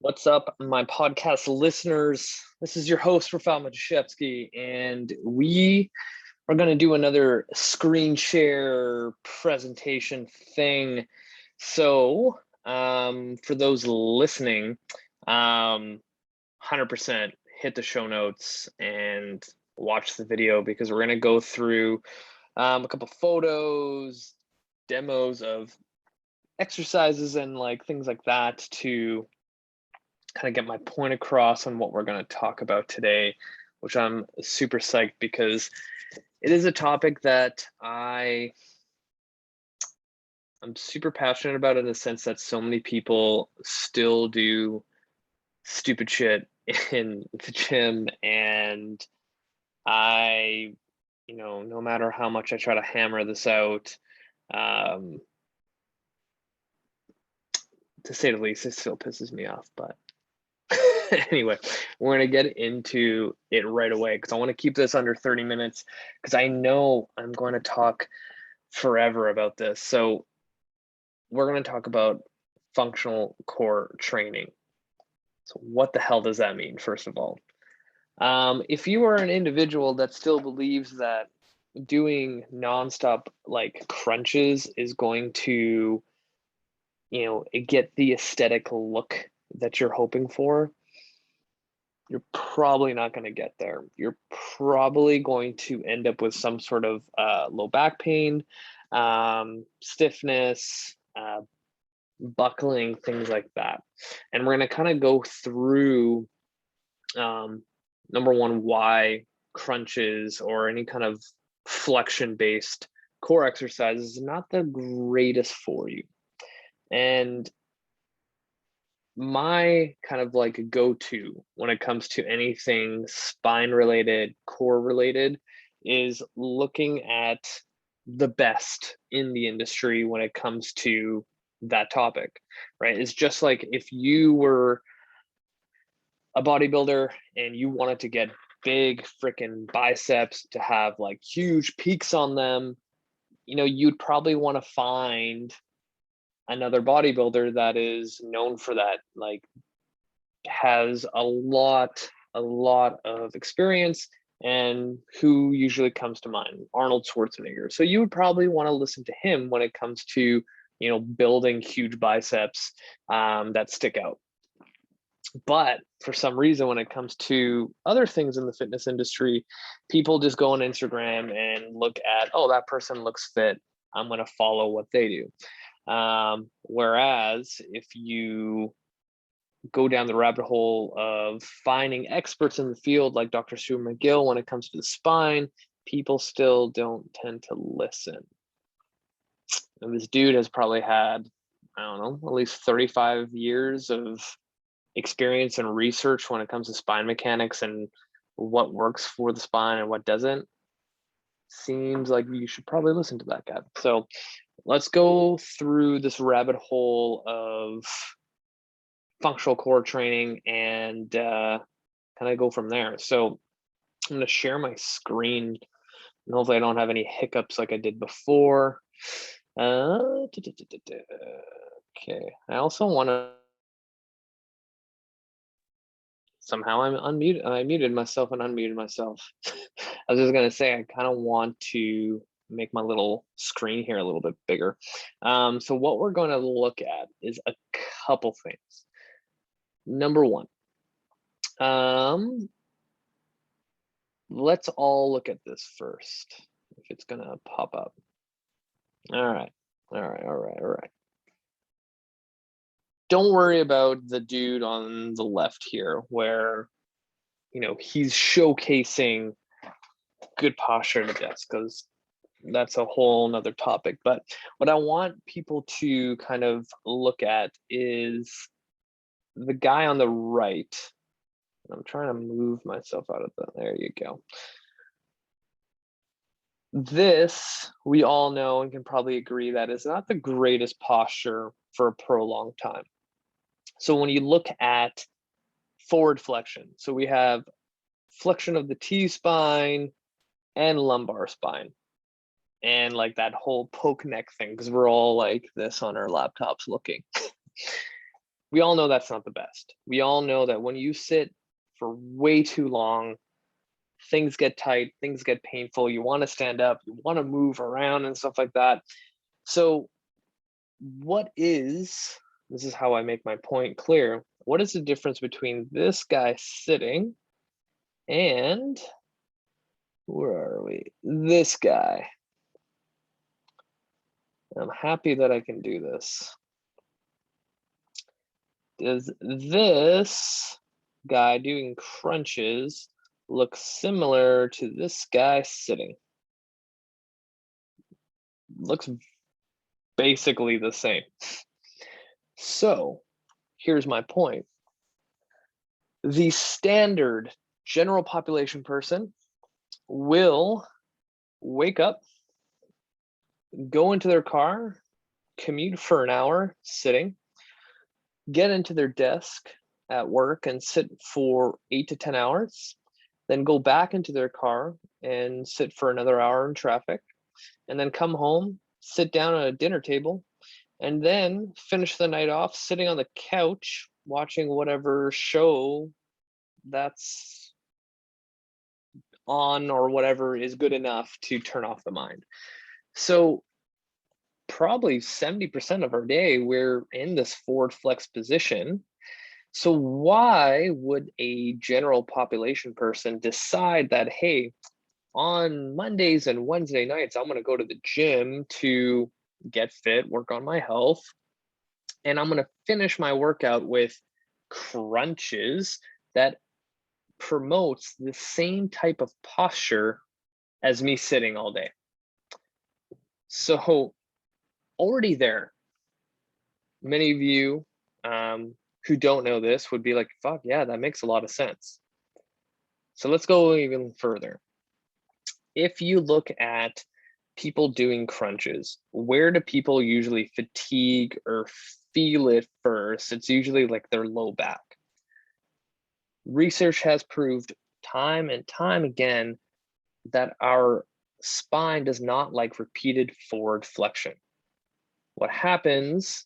What's up, my podcast listeners? This is your host, Rafal Majashevsky, and we are going to do another screen share presentation thing. So, for those listening, 100% hit the show notes and watch the video because we're going to go through a couple photos, demos of exercises, and like things like that to kind of get my point across on what we're going to talk about today, which I'm super psyched because it is a topic that I'm super passionate about, in the sense that so many people still do stupid shit in the gym, and no matter how much I try to hammer this out, um, to say the least, it still pisses me off, but anyway, we're going to get into it right away because I want to keep this under 30 minutes because I know I'm going to talk forever about this. So we're going to talk about functional core training. So what the hell does that mean, first of all? If you are an individual that still believes that doing nonstop like crunches is going to, get the aesthetic look that you're hoping for, you're probably not going to get there. You're probably going to end up with some sort of low back pain, stiffness, buckling, things like that. And we're going to kind of go through, number one, why crunches or any kind of flexion based core exercise is not the greatest for you. And my kind of like go-to when it comes to anything spine related, core related, is looking at the best in the industry when it comes to that topic, right? It's just like if you were a bodybuilder and you wanted to get big freaking biceps to have like huge peaks on them, you'd probably want to find another bodybuilder that is known for that, like has a lot of experience, and who usually comes to mind? Arnold Schwarzenegger. So you would probably want to listen to him when it comes to, building huge biceps that stick out. But for some reason, when it comes to other things in the fitness industry, people just go on Instagram and look at, oh, that person looks fit, I'm going to follow what they do. Whereas if you go down the rabbit hole of finding experts in the field like Dr. Stuart McGill when it comes to the spine, people still don't tend to listen. And this dude has probably had, I don't know, at least 35 years of experience and research when it comes to spine mechanics and what works for the spine and what doesn't. Seems like you should probably listen to that guy. So let's go through this rabbit hole of functional core training and kind of go from there. So I'm going to share my screen, and hopefully I don't have any hiccups like I did before. Okay. I also want to, somehow I'm unmuted. I muted myself and unmuted myself. I was just going to say, I kind of want to make my little screen here a little bit bigger. So what we're going to look at is a couple things. Number one, let's all look at this first, if it's gonna pop up. All right. Don't worry about the dude on the left here, where he's showcasing good posture at the desk, because that's a whole nother topic. But what I want people to kind of look at is the guy on the right. I'm trying to move myself out of that. There you go. This, we all know and can probably agree, that is not the greatest posture for a prolonged time. So when you look at forward flexion, so we have flexion of the T-spine and lumbar spine, and like that whole poke neck thing, because we're all like this on our laptops looking. We all know that's not the best. We all know that when you sit for way too long, things get tight, things get painful. You want to stand up, you want to move around and stuff like that. So, this is how I make my point clear. What is the difference between this guy sitting and where are we? This guy. I'm happy that I can do this. Does this guy doing crunches look similar to this guy sitting? Looks basically the same. So here's my point. The standard general population person will wake up, go into their car, commute for an hour sitting, get into their desk at work and sit for 8 to 10 hours, then go back into their car and sit for another hour in traffic, and then come home, sit down at a dinner table, and then finish the night off sitting on the couch watching whatever show that's on or whatever is good enough to turn off the mind. So probably 70% of our day we're in this forward flex position. So why would a general population person decide that, hey, on Mondays and Wednesday nights, I'm going to go to the gym to get fit, work on my health, and I'm going to finish my workout with crunches that promotes the same type of posture as me sitting all day? So already there, many of you who don't know this would be like, fuck yeah, that makes a lot of sense. So let's go even further. If you look at people doing crunches, where do people usually fatigue or feel it first? It's usually like their low back. Research has proved time and time again that our spine does not like repeated forward flexion. What happens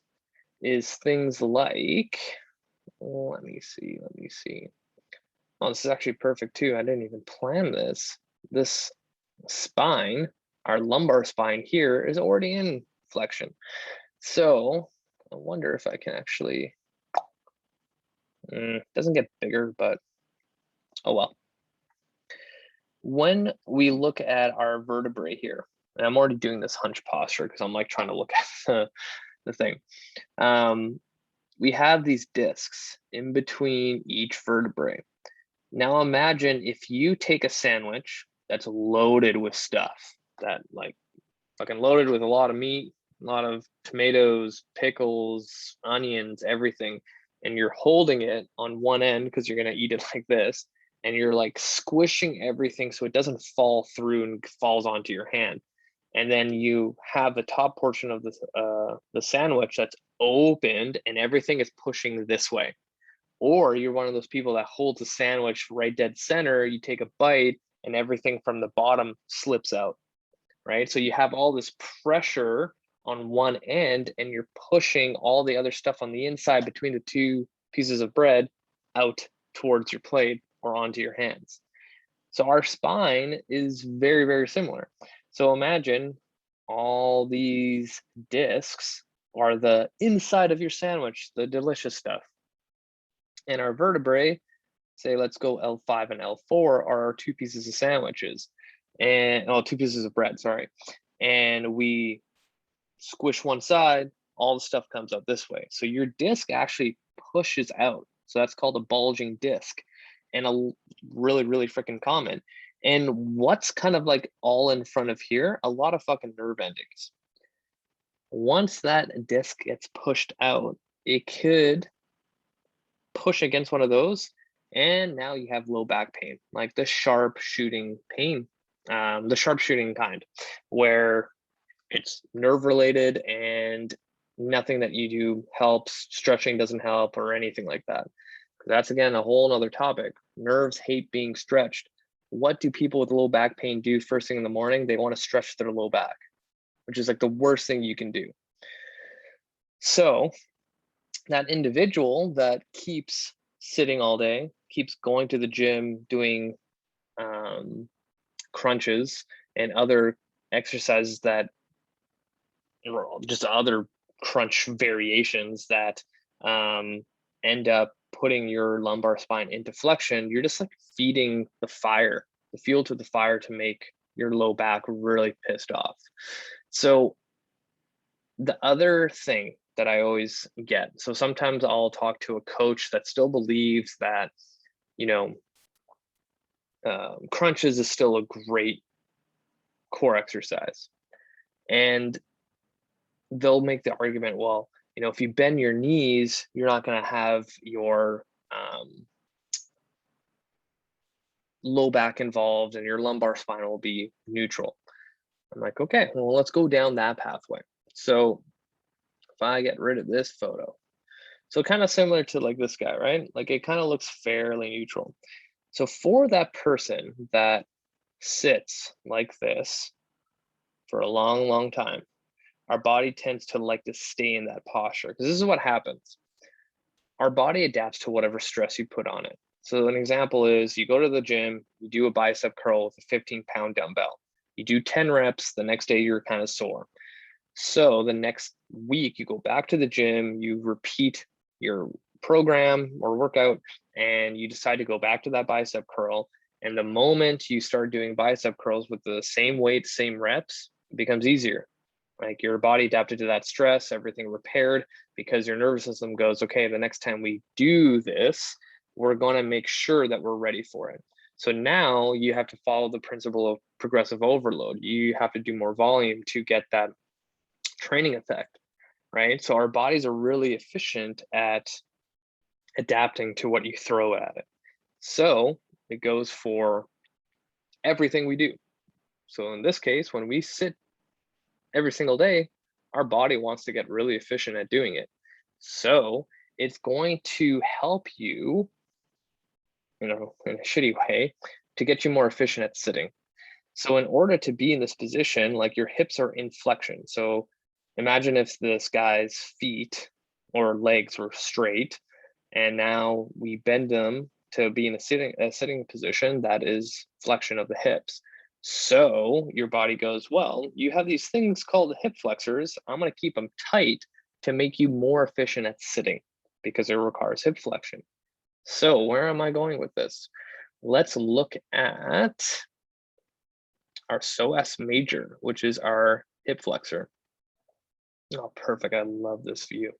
is things like, let me see. Oh, this is actually perfect too. I didn't even plan this. This spine, our lumbar spine here, is already in flexion. So I wonder if I can actually, doesn't get bigger, but oh well. When we look at our vertebrae here, and I'm already doing this hunch posture because I'm like trying to look at the thing. We have these discs in between each vertebrae. Now imagine if you take a sandwich that's loaded with stuff, that like fucking loaded with a lot of meat, a lot of tomatoes, pickles, onions, everything, and you're holding it on one end because you're gonna eat it like this, and you're like squishing everything so it doesn't fall through and falls onto your hand. And then you have the top portion of the sandwich that's opened and everything is pushing this way. Or you're one of those people that holds a sandwich right dead center, you take a bite and everything from the bottom slips out, right? So you have all this pressure on one end and you're pushing all the other stuff on the inside between the two pieces of bread out towards your plate or onto your hands. So our spine is very, very similar. So imagine all these discs are the inside of your sandwich, the delicious stuff. And our vertebrae, say let's go L5 and L4, are our two pieces of sandwiches, and two pieces of bread, sorry. And we squish one side, all the stuff comes out this way. So your disc actually pushes out. So that's called a bulging disc, and a really, really freaking common. And what's kind of like all in front of here? A lot of fucking nerve endings. Once that disc gets pushed out, it could push against one of those, and now you have low back pain, like the sharp shooting pain, the sharp shooting kind, where it's nerve related and nothing that you do helps. Stretching doesn't help or anything like that. That's again a whole nother topic. Nerves hate being stretched. What do people with low back pain do first thing in the morning? They want to stretch their low back, which is like the worst thing you can do. So that individual that keeps sitting all day, keeps going to the gym, doing crunches and other exercises that, or just other crunch variations that end up putting your lumbar spine into flexion, you're just like feeding the fire, the fuel to the fire to make your low back really pissed off. So the other thing that I always get, so sometimes I'll talk to a coach that still believes that, you know, crunches is still a great core exercise. And they'll make the argument, well, if you bend your knees, you're not going to have your low back involved and your lumbar spine will be neutral. I'm like, okay, well, let's go down that pathway. So if I get rid of this photo, so kind of similar to like this guy, right? Like it kind of looks fairly neutral. So for that person that sits like this for a long, long time, our body tends to like to stay in that posture because this is what happens. Our body adapts to whatever stress you put on it. So an example is you go to the gym, you do a bicep curl with a 15-pound dumbbell. You do 10 reps, the next day you're kind of sore. So the next week you go back to the gym, you repeat your program or workout, and you decide to go back to that bicep curl. And the moment you start doing bicep curls with the same weight, same reps, it becomes easier. Like your body adapted to that stress, everything repaired because your nervous system goes, okay, the next time we do this, we're going to make sure that we're ready for it. So now you have to follow the principle of progressive overload. You have to do more volume to get that training effect, right? So our bodies are really efficient at adapting to what you throw at it. So it goes for everything we do. So in this case, when we sit every single day, our body wants to get really efficient at doing it. So it's going to help you, in a shitty way, to get you more efficient at sitting. So in order to be in this position, like your hips are in flexion. So imagine if this guy's feet or legs were straight, and now we bend them to be in a sitting position that is flexion of the hips. So your body goes, well, you have these things called hip flexors. I'm going to keep them tight to make you more efficient at sitting because it requires hip flexion. So where am I going with this? Let's look at our Psoas Major, which is our hip flexor. Oh, perfect. I love this view.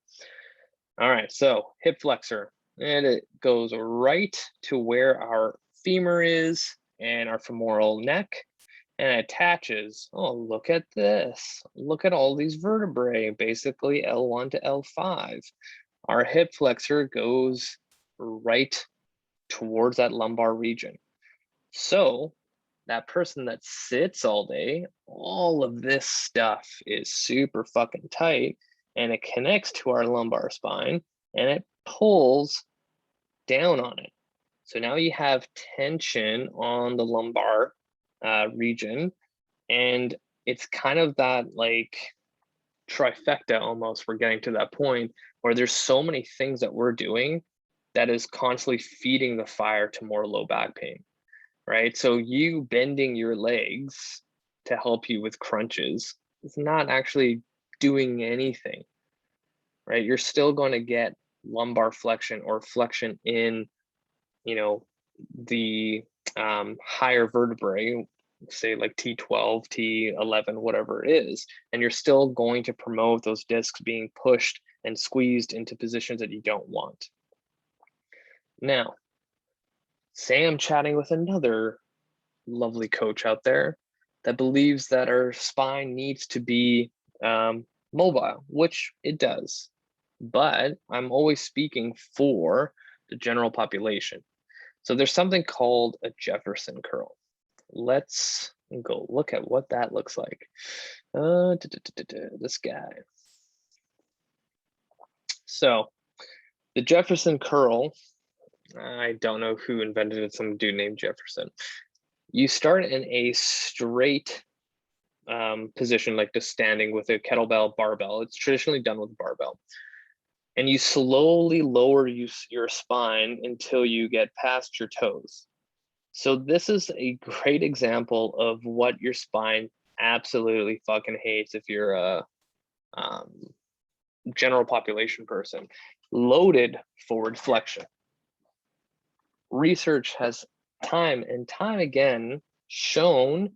All right, so hip flexor, and it goes right to where our femur is and our femoral neck, and it attaches. Oh, look at this. Look at all these vertebrae, basically L1 to L5. Our hip flexor goes right towards that lumbar region. So that person that sits all day, all of this stuff is super fucking tight and it connects to our lumbar spine and it pulls down on it. So now you have tension on the lumbar region, and it's kind of that like trifecta almost. We're getting to that point where there's so many things that we're doing that is constantly feeding the fire to more low back pain. Right? So you bending your legs to help you with crunches is not actually doing anything, right? You're still going to get lumbar flexion or flexion in, the higher vertebrae, say like T12, T11, whatever it is, and you're still going to promote those discs being pushed and squeezed into positions that you don't want. Now, say I'm chatting with another lovely coach out there that believes that our spine needs to be mobile, which it does. But I'm always speaking for the general population. So there's something called a Jefferson curl. Let's go look at what that looks like. This guy. So the Jefferson curl, I don't know who invented it, some dude named Jefferson. You start in a straight position, like just standing with a kettlebell barbell. It's traditionally done with a barbell. and you slowly lower your spine until you get past your toes. So this is a great example of what your spine absolutely fucking hates if you're a um, general population person. Loaded forward flexion. Research has time and time again shown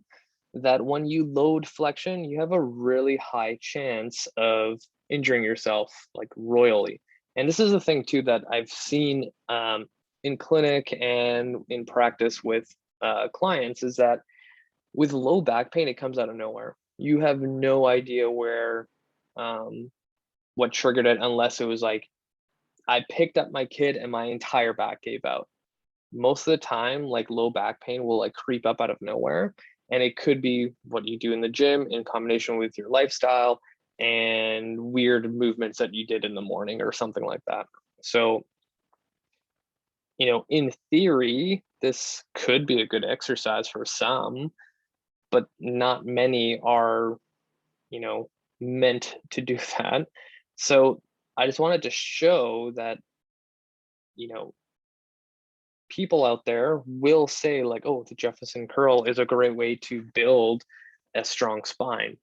that when you load flexion, you have a really high chance of injuring yourself like royally. And this is the thing too that I've seen in clinic and in practice with clients, is that with low back pain, it comes out of nowhere. You have no idea what triggered it, unless it was like, I picked up my kid and my entire back gave out. Most of the time, like low back pain will like creep up out of nowhere. And it could be what you do in the gym in combination with your lifestyle and weird movements that you did in the morning or something like that. So, in theory, this could be a good exercise for some, but not many are, meant to do that. So I just wanted to show that, you know, people out there will say like, oh, the Jefferson curl is a great way to build a strong spine.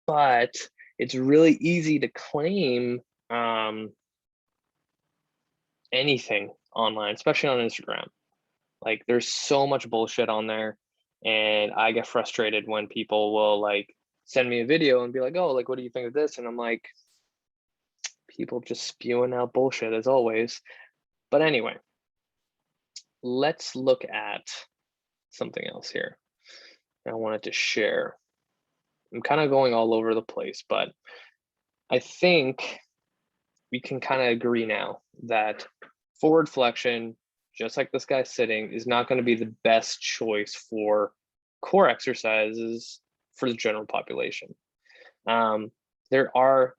But it's really easy to claim anything online, especially on Instagram. Like there's so much bullshit on there. And I get frustrated when people will like send me a video and be like, oh, like, what do you think of this? And I'm like, people just spewing out bullshit as always. But anyway, let's look at something else here I wanted to share. I'm kind of going all over the place, but I think we can kind of agree now that forward flexion, just like this guy sitting, is not going to be the best choice for core exercises for the general population. There are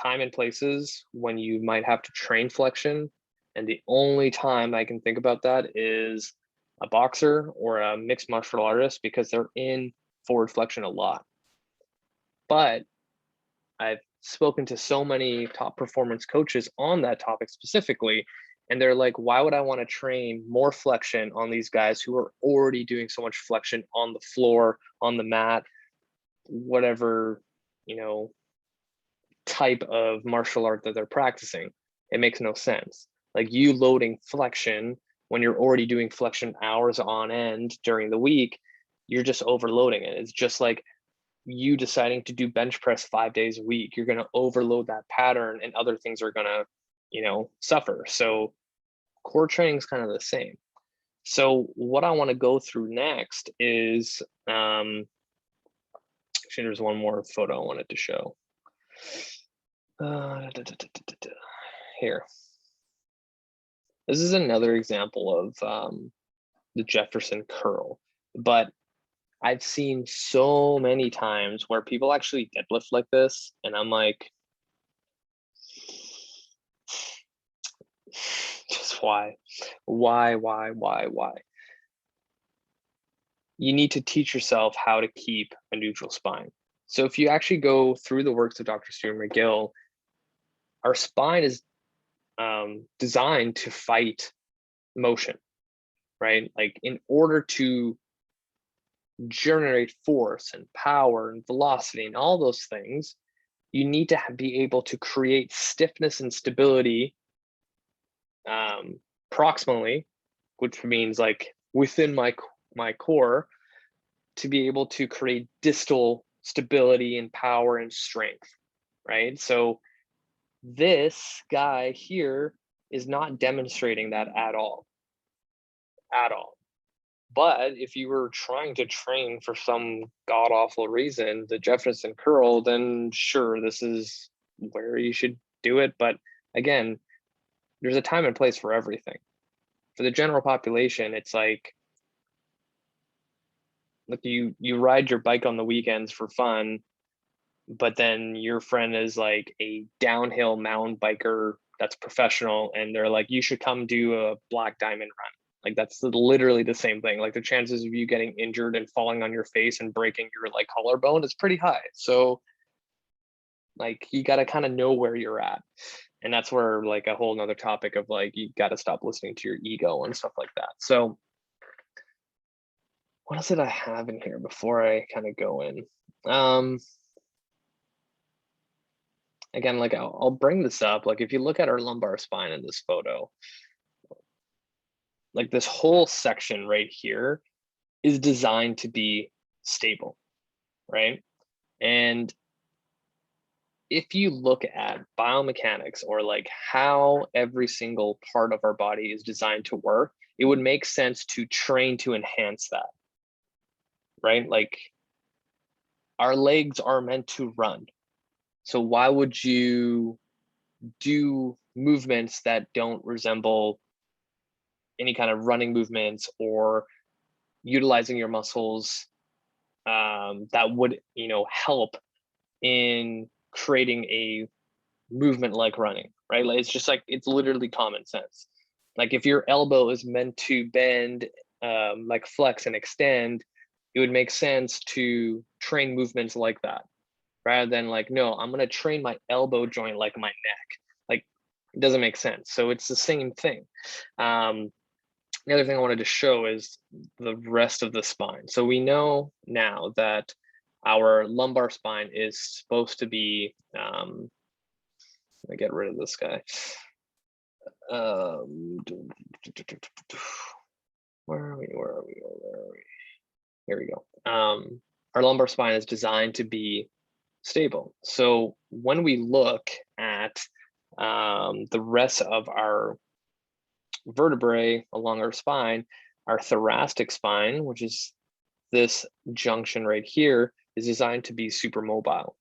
time and places when you might have to train flexion, and the only time I can think about that is a boxer or a mixed martial artist, because they're in forward flexion a lot. But I've spoken to so many top performance coaches on that topic specifically, and they're like, why would I want to train more flexion on these guys who are already doing so much flexion on the floor, on the mat, whatever, type of martial art that they're practicing? It makes no sense. Like, you loading flexion when you're already doing flexion hours on end during the week, you're just overloading it. It's just like you deciding to do bench press 5 days a week. You're going to overload that pattern, and other things are going to, suffer. So core training is kind of the same. So what I want to go through next is, actually, there's one more photo I wanted to show. Here. This is another example of the Jefferson curl, but I've seen so many times where people actually deadlift like this, and I'm like, just why? Why? You need to teach yourself how to keep a neutral spine. So if you actually go through the works of Dr. Stuart McGill, our spine is designed to fight motion, right? Like, in order to generate force and power and velocity and all those things, you need to be able to create stiffness and stability proximally, which means like within my core, to be able to create distal stability and power and strength, right? So this guy here is not demonstrating that at all. But if you were trying to train for some god awful reason, the Jefferson curl, then sure, this is where you should do it. But again, there's a time and place for everything. For the general population, it's like you ride your bike on the weekends for fun, but then your friend is like a downhill mountain biker that's professional, and they're like, you should come do a black diamond run. Like, that's literally the same thing. Like, the chances of you getting injured and falling on your face and breaking your like collarbone is pretty high. So like, you got to kind of know where you're at. And that's where like a whole nother topic of like, you got to stop listening to your ego and stuff like that. So what else did I have in here before I kind of go in? Again, like I'll bring this up. Like if you look at our lumbar spine in this photo, like this whole section right here is designed to be stable, right? And if you look at biomechanics or like how every single part of our body is designed to work, it would make sense to train to enhance that, right? Like our legs are meant to run. So why would you do movements that don't resemble any kind of running movements or utilizing your muscles that would, help in creating a movement like running, right? Like it's just like, it's literally common sense. Like if your elbow is meant to bend, like flex and extend, it would make sense to train movements like that rather than like, no, I'm going to train my elbow joint like my neck. Like it doesn't make sense. So it's the same thing. The other thing I wanted to show is the rest of the spine. So we know now that our lumbar spine is supposed to be, let me get rid of this guy. Where are we? Here we go. Our lumbar spine is designed to be stable. So when we look at the rest of our vertebrae along our spine, our thoracic spine, which is this junction right here, is designed to be super mobile.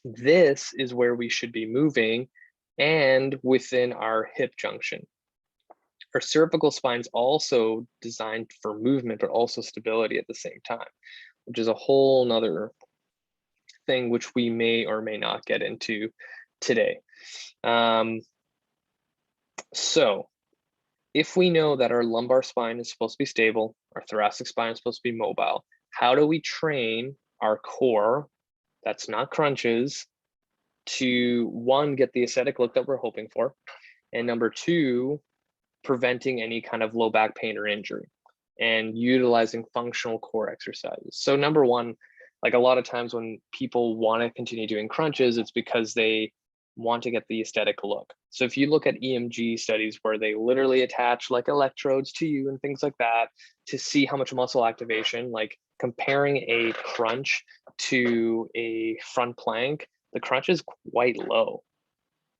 This is where we should be moving and within our hip junction. Our cervical spine is also designed for movement, but also stability at the same time, which is a whole nother thing which we may or may not get into today. So if we know that our lumbar spine is supposed to be stable, our thoracic spine is supposed to be mobile, how do we train our core, that's not crunches, to one, get the aesthetic look that we're hoping for, and number two, preventing any kind of low back pain or injury and utilizing functional core exercises. So number one, like a lot of times when people want to continue doing crunches, it's because they want to get the aesthetic look. So if you look at EMG studies where they literally attach like electrodes to you and things like that to see how much muscle activation, like comparing a crunch to a front plank, the crunch is quite low,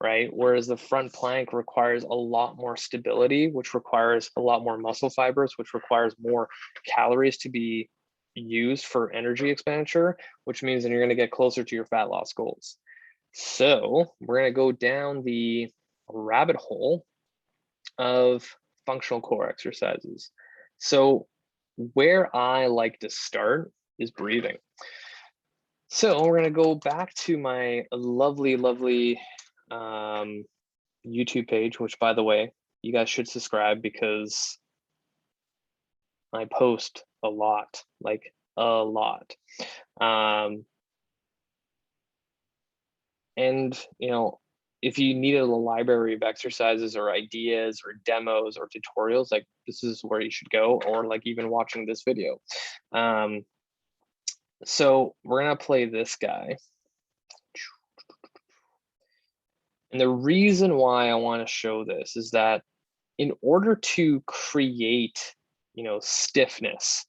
right? Whereas the front plank requires a lot more stability, which requires a lot more muscle fibers, which requires more calories to be used for energy expenditure, which means that you're going to get closer to your fat loss goals. So we're going to go down the rabbit hole of functional core exercises. So where I like to start is breathing. So we're going to go back to my lovely YouTube page, which by the way, you guys should subscribe because I post a lot, like a lot. And if you needed a library of exercises or ideas or demos or tutorials, like this is where you should go, or like even watching this video. So we're gonna play this guy. And the reason why I want to show this is that in order to create, stiffness,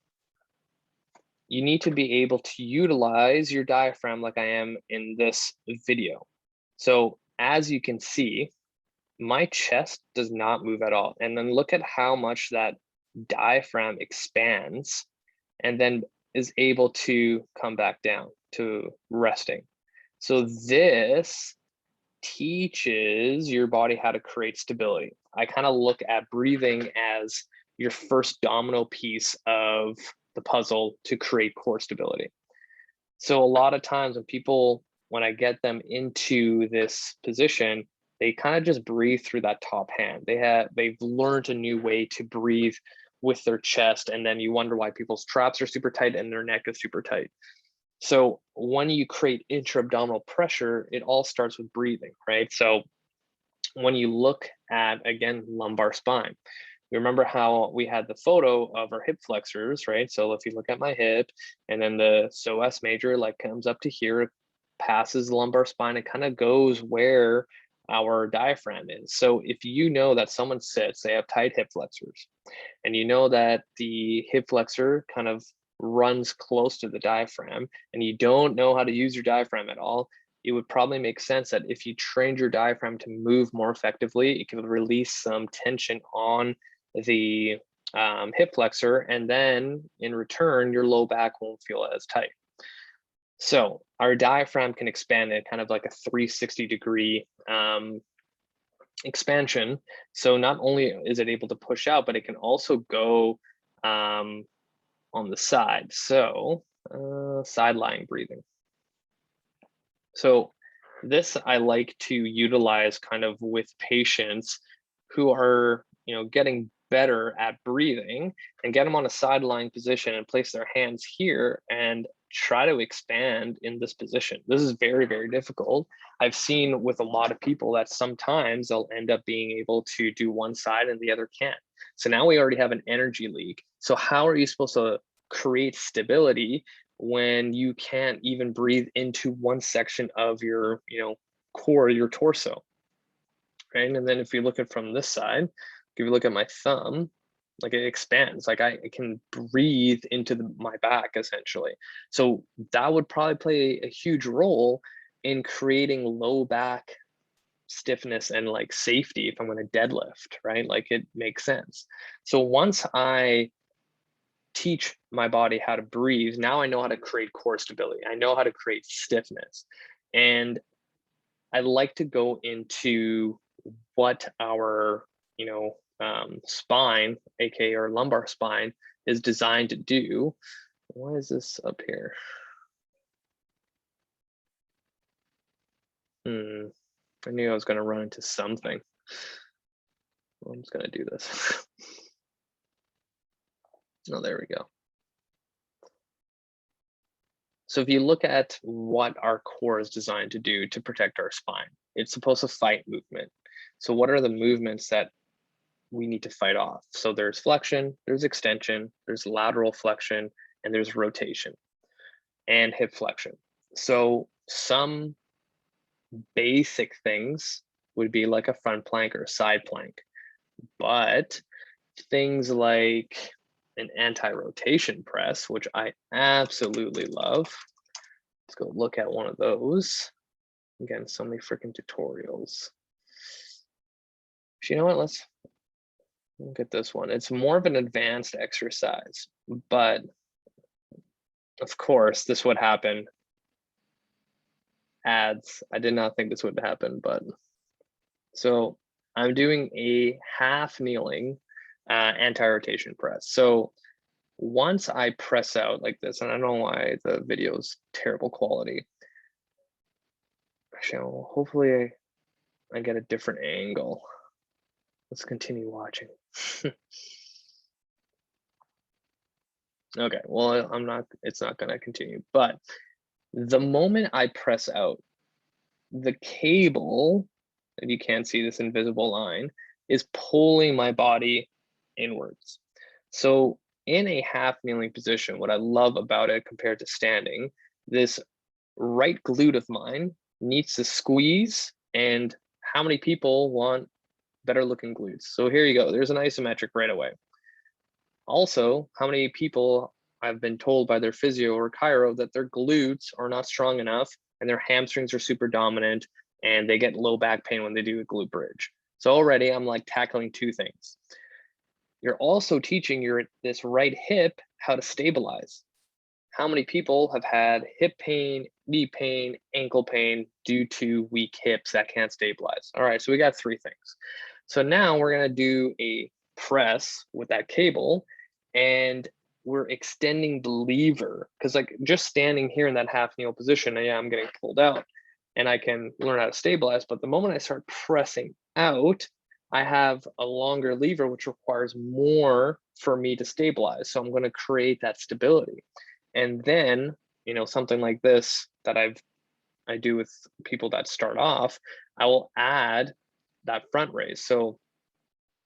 you need to be able to utilize your diaphragm like I am in this video. So as you can see, my chest does not move at all. And then look at how much that diaphragm expands and then is able to come back down to resting. So this teaches your body how to create stability. I kind of look at breathing as your first domino piece of the puzzle to create core stability. So a lot of times when I get them into this position, they kind of just breathe through that top hand. They've learned a new way to breathe with their chest, and then you wonder why people's traps are super tight and their neck is super tight. So when you create intra-abdominal pressure, it all starts with breathing, right? So when you look at, again, lumbar spine, you remember how we had the photo of our hip flexors, right? So if you look at my hip, and then the psoas major like comes up to here, passes the lumbar spine, it kind of goes where our diaphragm is. So if you know that someone sits, they have tight hip flexors, and you know that the hip flexor kind of runs close to the diaphragm, and you don't know how to use your diaphragm at all, it would probably make sense that if you trained your diaphragm to move more effectively, it could release some tension on the hip flexor, and then in return, your low back won't feel as tight. So our diaphragm can expand at kind of like a 360-degree expansion. So not only is it able to push out, but it can also go on the side. So sideline breathing. So this I like to utilize kind of with patients who are, getting better at breathing, and get them on a sideline position and place their hands here and try to expand in this position. This is very, very difficult. I've seen with a lot of people that sometimes they'll end up being able to do one side and the other can't. So now we already have an energy leak. So how are you supposed to create stability when you can't even breathe into one section of your, core, your torso, right? And then if you look at from this side, if you look at my thumb, like it expands, like I can breathe into my back essentially. So that would probably play a huge role in creating low back stiffness and like safety if I'm going to deadlift, right? Like it makes sense. So once I teach my body how to breathe, now I know how to create core stability. I know how to create stiffness. And I like to go into what our, spine, aka our lumbar spine, is designed to do. Why is this up here? I knew I was going to run into something. Well, I'm just going to do this. Oh, there we go. So if you look at what our core is designed to do to protect our spine, it's supposed to fight movement. So what are the movements that we need to fight off? So there's flexion, there's extension, there's lateral flexion, and there's rotation and hip flexion. So some basic things would be like a front plank or a side plank, but things like an anti-rotation press, which I absolutely love. Let's go look at one of those. Again, so many freaking tutorials. You know what, let's look at this one. It's more of an advanced exercise, but of course this would happen. Ads, I did not think this would happen, but so I'm doing a half kneeling anti-rotation press. So once I press out like this, and I don't know why the video is terrible quality. Actually, hopefully I get a different angle. Let's continue watching. Okay, well, it's not gonna continue, but the moment I press out, the cable, if you can't see this invisible line, is pulling my body inwards. So in a half kneeling position, what I love about it compared to standing, this right glute of mine needs to squeeze, and how many people want better looking glutes? So here you go, there's an isometric right away. Also, how many people I've been told by their physio or chiro that their glutes are not strong enough and their hamstrings are super dominant and they get low back pain when they do a glute bridge. So already I'm like tackling two things. You're also teaching this right hip how to stabilize. How many people have had hip pain, knee pain, ankle pain due to weak hips that can't stabilize? All right, so we got three things. So now we're gonna do a press with that cable, and we're extending the lever, because like just standing here in that half kneel position, yeah, I'm getting pulled out and I can learn how to stabilize. But the moment I start pressing out, I have a longer lever, which requires more for me to stabilize. So I'm going to create that stability. And then, something like this that I do with people that start off, I will add that front raise. So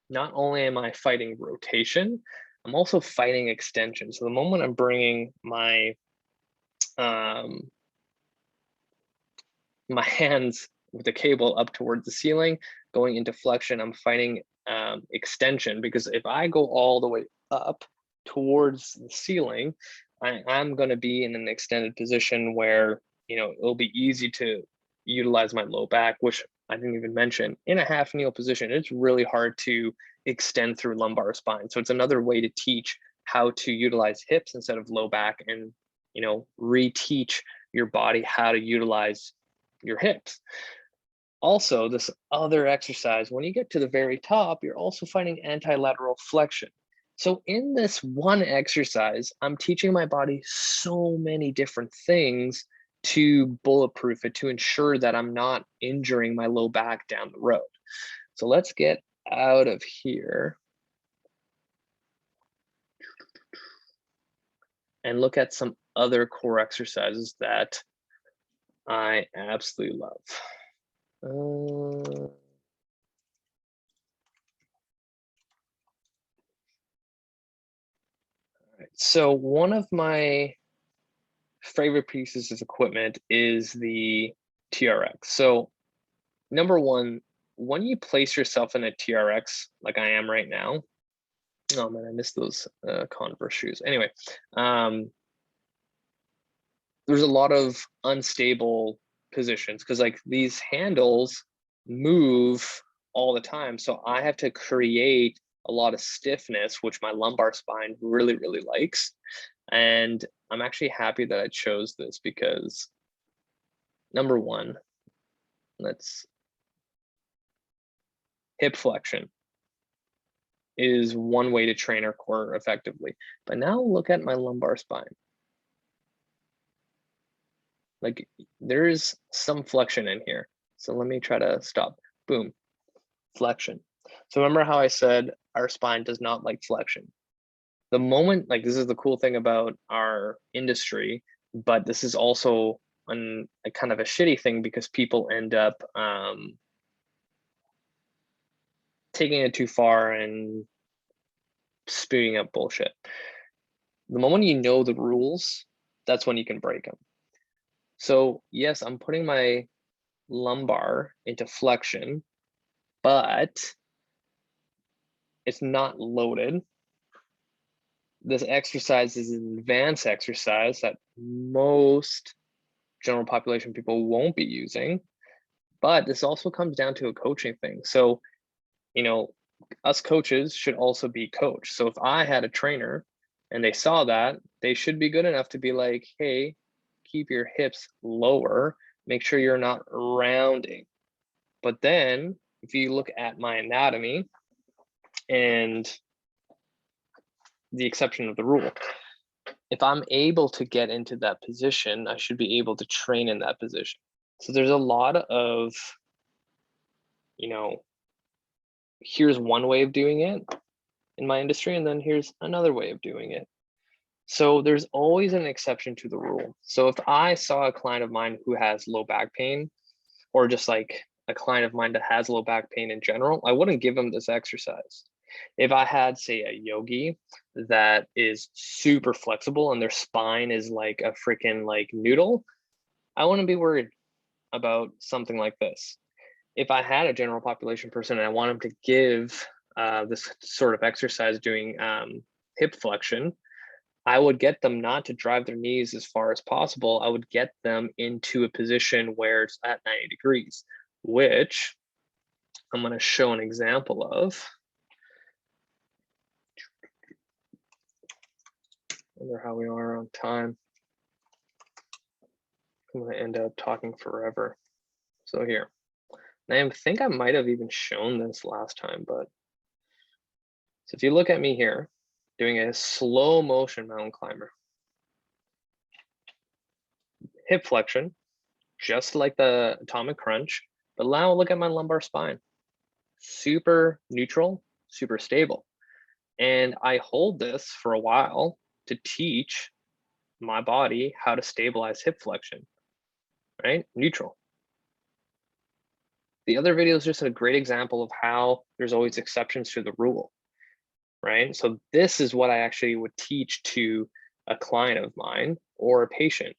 not only am I fighting rotation, I'm also fighting extension. So the moment I'm bringing my my hands with the cable up towards the ceiling, going into flexion, I'm fighting extension, because if I go all the way up towards the ceiling, I'm going to be in an extended position where, it'll be easy to utilize my low back, which I didn't even mention. In a half kneel position, it's really hard to extend through lumbar spine. So it's another way to teach how to utilize hips instead of low back, and reteach your body how to utilize your hips. Also, this other exercise, when you get to the very top, you're also finding antilateral flexion. So in this one exercise, I'm teaching my body so many different things to bulletproof it, to ensure that I'm not injuring my low back down the road. So let's get out of here and look at some other core exercises that I absolutely love. So one of my favorite pieces of equipment is the TRX. So number one, when you place yourself in a TRX, like I am right now, oh man, I missed those Converse shoes. Anyway, there's a lot of unstable positions, because like these handles move all the time. So I have to create a lot of stiffness, which my lumbar spine really, really likes. And I'm actually happy that I chose this, because number one, let's hip flexion is one way to train our core effectively. But now look at my lumbar spine. Like there is some flexion in here. So let me try to stop. Boom, flexion. So remember how I said our spine does not like flexion. The moment, like this is the cool thing about our industry, but this is also a kind of a shitty thing, because people end up taking it too far and spewing up bullshit. The moment you know the rules, that's when you can break them. So yes, I'm putting my lumbar into flexion, but it's not loaded. This exercise is an advanced exercise that most general population people won't be using, but this also comes down to a coaching thing. So, us coaches should also be coached. So if I had a trainer and they saw that, they should be good enough to be like, hey, keep your hips lower, make sure you're not rounding. But then if you look at my anatomy and the exception of the rule, if I'm able to get into that position, I should be able to train in that position. So there's a lot of, here's one way of doing it in my industry, and then here's another way of doing it. So there's always an exception to the rule. So if I saw a client of mine who has low back pain, or just like a client of mine that has low back pain in general, I wouldn't give them this exercise. If I had, say, a yogi that is super flexible and their spine is like a freaking like noodle, I wouldn't be worried about something like this. If I had a general population person and I want them to give this sort of exercise doing hip flexion, I would get them not to drive their knees as far as possible. I would get them into a position where it's at 90 degrees, which I'm going to show an example of. I wonder how we are on time. I'm going to end up talking forever. So here, I think I might have even shown this last time, but so if you look at me here, doing a slow motion mountain climber, hip flexion, just like the atomic crunch, but now look at my lumbar spine, super neutral, super stable. And I hold this for a while to teach my body how to stabilize hip flexion, right? Neutral. The other video is just a great example of how there's always exceptions to the rule, right? So this is what I actually would teach to a client of mine or a patient.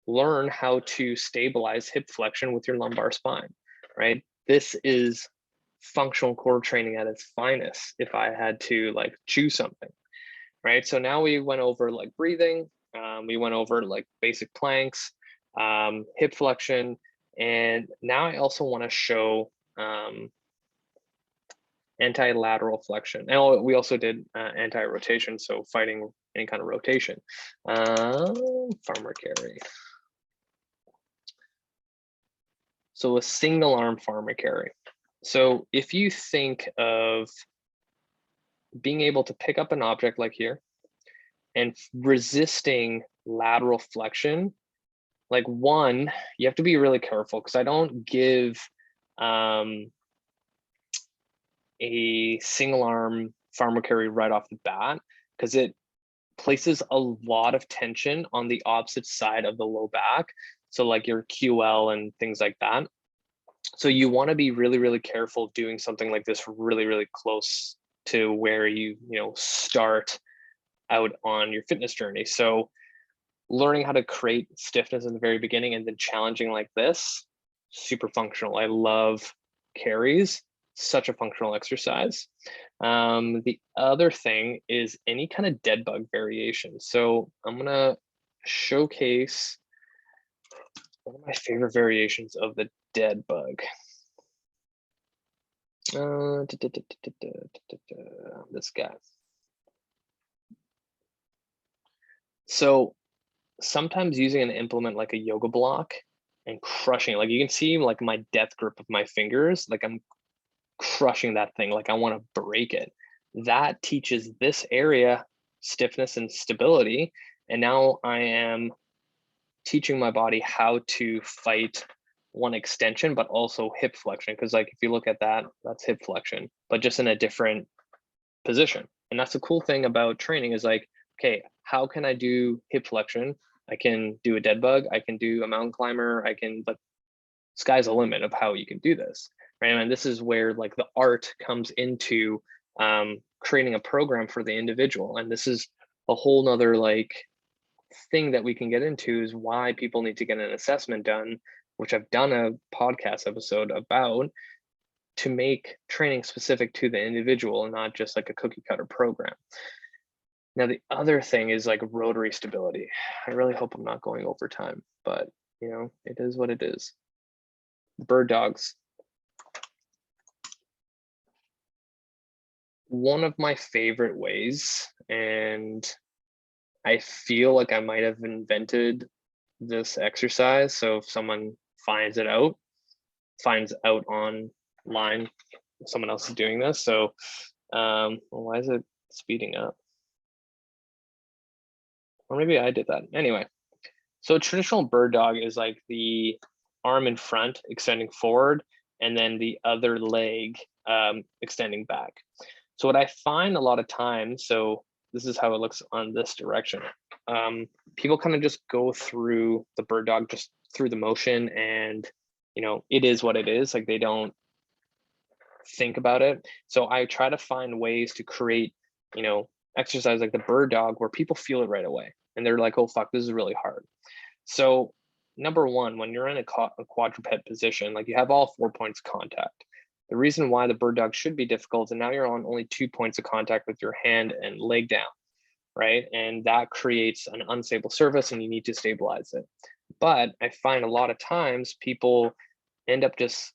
Learn how to stabilize hip flexion with your lumbar spine, right? This is functional core training at its finest if I had to like choose something, right? So now we went over like breathing, we went over like basic planks, hip flexion, and now I also want to show anti-lateral flexion. And we also did anti-rotation, so fighting any kind of rotation. Farmer carry. So a single arm farmer carry. So if you think of being able to pick up an object like here and resisting lateral flexion, like one, you have to be really careful because I don't give a single arm farmer carry right off the bat because it places a lot of tension on the opposite side of the low back. So like your QL and things like that. So you want to be really, really careful doing something like this really, really close to where you start out on your fitness journey. So learning how to create stiffness in the very beginning and then challenging like this, super functional. I love carries, such a functional exercise. The other thing is any kind of dead bug variation. So I'm gonna showcase one of my favorite variations of the dead bug. This guy. So sometimes using an implement like a yoga block and crushing it, like you can see like my death grip of my fingers, like I'm crushing that thing, like I want to break it. That teaches this area stiffness and stability. And now I am teaching my body how to fight one extension, but also hip flexion. Because like if you look at that, that's hip flexion, but just in a different position. And that's the cool thing about training is like, okay, how can I do hip flexion? I can do a dead bug, I can do a mountain climber, I can, but sky's the limit of how you can do this, right? And this is where like the art comes into creating a program for the individual. And this is a whole nother like thing that we can get into is why people need to get an assessment done, which I've done a podcast episode about, to make training specific to the individual and not just like a cookie cutter program. Now, the other thing is like rotary stability. I really hope I'm not going over time, but it is what it is. Bird dogs. One of my favorite ways, and I feel like I might have invented this exercise. So if someone finds out online, someone else is doing this. So why is it speeding up? Or maybe I did that. Anyway, so a traditional bird dog is like the arm in front extending forward and then the other leg extending back. So what I find a lot of times, so this is how it looks on this direction. People kind of just go through the bird dog just through the motion, and it is what it is. Like they don't think about it. So I try to find ways to create exercise like the bird dog where people feel it right away and they're like, oh fuck, this is really hard. So number one, when you're in a quadruped position, like you have all 4 points of contact. The reason why the bird dog should be difficult, and now you're on only 2 points of contact with your hand and leg down, right? And that creates an unstable surface and you need to stabilize it. But I find a lot of times people end up just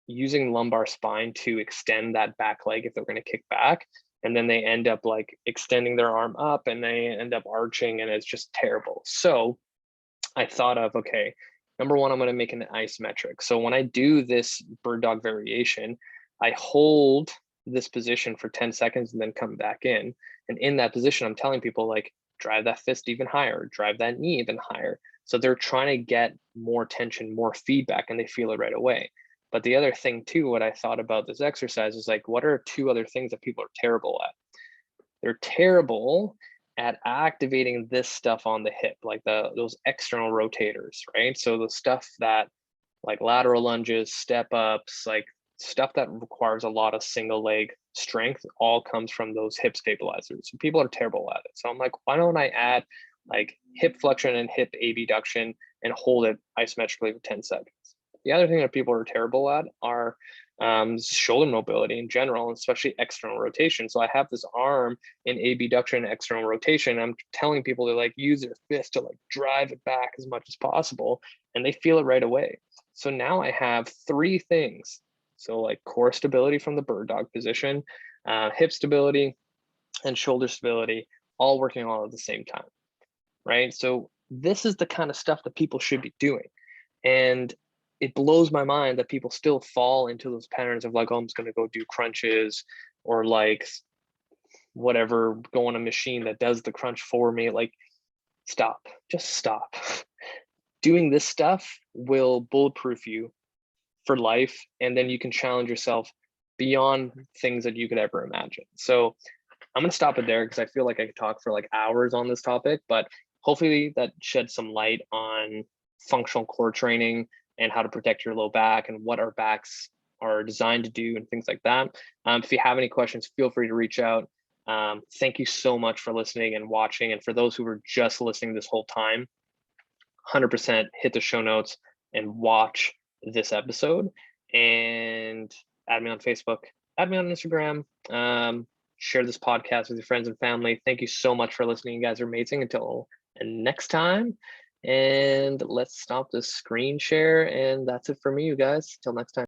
using lumbar spine to extend that back leg if they're going to kick back. And then they end up like extending their arm up and they end up arching and it's just terrible. So I thought of, okay, number one, I'm going to make an isometric. So when I do this bird dog variation, I hold this position for 10 seconds and then come back in. And in that position, I'm telling people like, drive that fist even higher, drive that knee even higher. So they're trying to get more tension, more feedback, and they feel it right away. But the other thing too, what I thought about this exercise is like, what are 2 other things that people are terrible at? They're terrible at activating this stuff on the hip, like those external rotators, right? So the stuff that like lateral lunges, step ups, like stuff that requires a lot of single leg strength all comes from those hip stabilizers. So people are terrible at it. So I'm like, why don't I add like hip flexion and hip abduction and hold it isometrically for 10 seconds? The other thing that people are terrible at are shoulder mobility in general, especially external rotation. So I have this arm in abduction and external rotation. I'm telling people to like use their fist to like drive it back as much as possible, and they feel it right away. So now I have three things. So like core stability from the bird dog position, hip stability, and shoulder stability, all working all at the same time, right? So this is the kind of stuff that people should be doing. And it blows my mind that people still fall into those patterns of like, oh, I'm just going to go do crunches or like whatever, go on a machine that does the crunch for me. Like, stop, just stop. Doing this stuff will bulletproof you for life. And then you can challenge yourself beyond things that you could ever imagine. So I'm going to stop it there because I feel like I could talk for like hours on this topic, but hopefully that sheds some light on functional core training and how to protect your low back and what our backs are designed to do and things like that. If you have any questions, feel free to reach out. Thank you so much for listening and watching. And for those who were just listening this whole time, 100% hit the show notes and watch this episode, and add me on Facebook, add me on Instagram, share this podcast with your friends and family. Thank you so much for listening. You guys are amazing. Until next time, and let's stop the screen share. And that's it for me, you guys. Till next time.